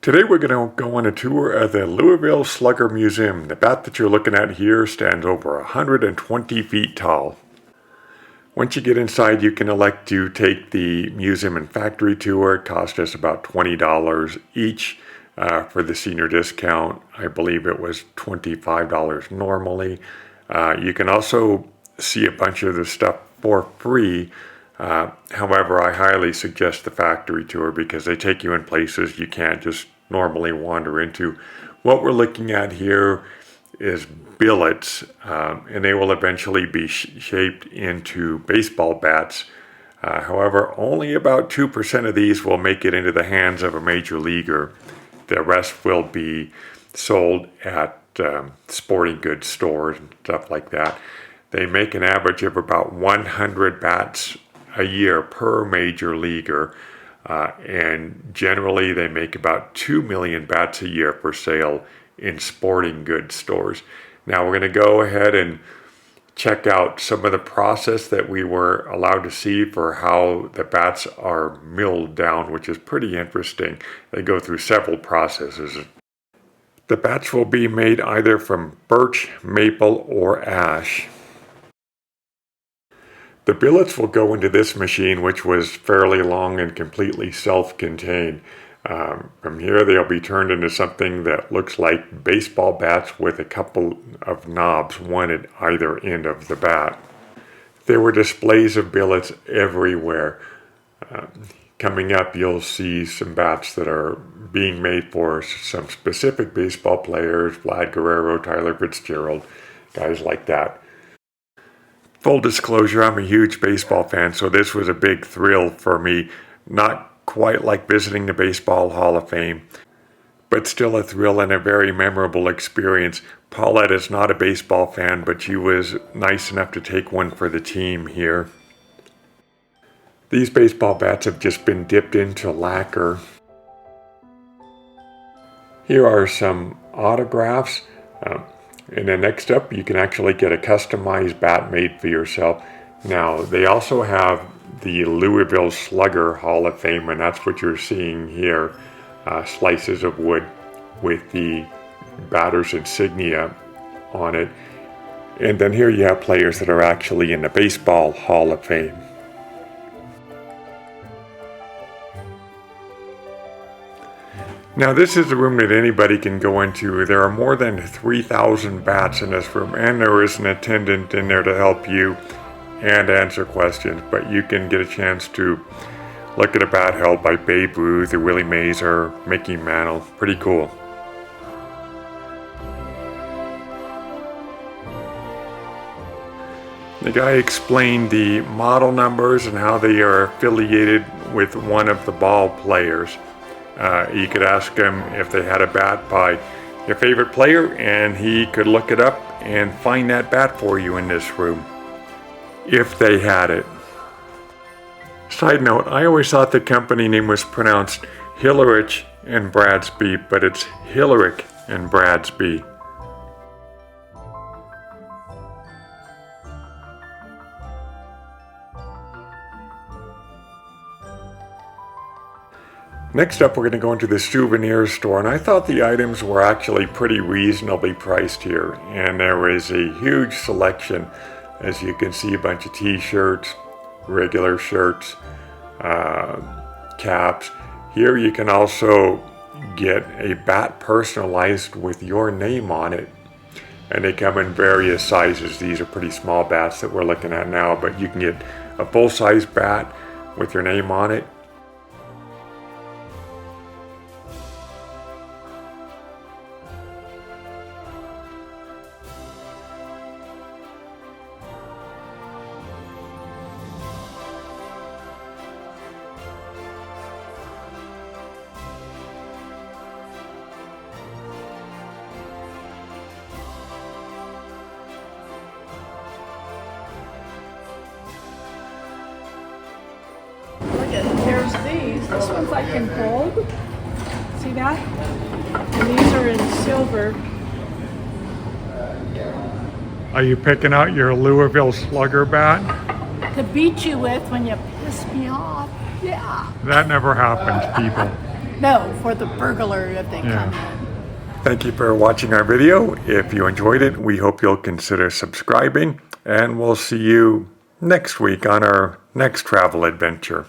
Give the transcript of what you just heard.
Today we're going to go on a tour of the Louisville Slugger Museum. The bat that you're looking at here stands over 120 feet tall. Once you get inside, you can elect to take the museum and factory tour. It costs us about $20 each for the senior discount. I believe it was $25 normally. You can also see a bunch of the stuff for free. However, I highly suggest the factory tour because they take you in places you can't just normally wander into. What we're looking at here is billets, and they will eventually be shaped into baseball bats. However, only about 2% of these will make it into the hands of a major leaguer. The rest will be sold at sporting goods stores and stuff like that. They make an average of about 100 bats a year per major leaguer, and generally they make about 2 million bats a year for sale in sporting goods stores. Now we're going to go ahead and check out some of the process that we were allowed to see for how the bats are milled down, which is pretty interesting. They go through several processes. The bats will be made either from birch, maple, or ash. The billets will go into this machine, which was fairly long and completely self-contained. From here, they'll be turned into something that looks like baseball bats with a couple of knobs, one at either end of the bat. There were displays of billets everywhere. Coming up, you'll see some bats that are being made for some specific baseball players, Vlad Guerrero, Tyler Fitzgerald, guys like that. Full disclosure, I'm a huge baseball fan, so this was a big thrill for me. Not quite like visiting the Baseball Hall of Fame, but still a thrill and a very memorable experience. Paulette is not a baseball fan, but she was nice enough to take one for the team here. These baseball bats have just been dipped into lacquer. Here are some autographs. And then next up, you can actually get a customized bat made for yourself. Now, they also have the Louisville Slugger Hall of Fame, and that's what you're seeing here. Slices of wood with the batter's insignia on it. And then here you have players that are actually in the Baseball Hall of Fame. Now this is a room that anybody can go into. There are more than 3,000 bats in this room, and there is an attendant in there to help you and answer questions, but you can get a chance to look at a bat held by Babe Ruth or Willie Mays or Mickey Mantle. Pretty cool. The guy explained the model numbers and how they are affiliated with one of the ball players. You could ask him if they had a bat by your favorite player, and he could look it up and find that bat for you in this room, if they had it. Side note, I always thought the company name was pronounced Hillerich and Bradsby, but it's Hillerick and Bradsby. Next up, we're going to go into the souvenir store, and I thought the items were actually pretty reasonably priced here, and there is a huge selection. As you can see, a bunch of t-shirts, regular shirts, caps. Here you can also get a bat personalized with your name on it, and they come in various sizes. These are pretty small bats that we're looking at now, but you can get a full-size bat with your name on it. There's these. This one's like in gold. See that? And these are in silver. Are you picking out your Louisville Slugger bat? To beat you with when you piss me off. Yeah. That never happens, people. No, for the burglar if they come in. Thank you for watching our video. If you enjoyed it, we hope you'll consider subscribing, and we'll see you next week on our next travel adventure.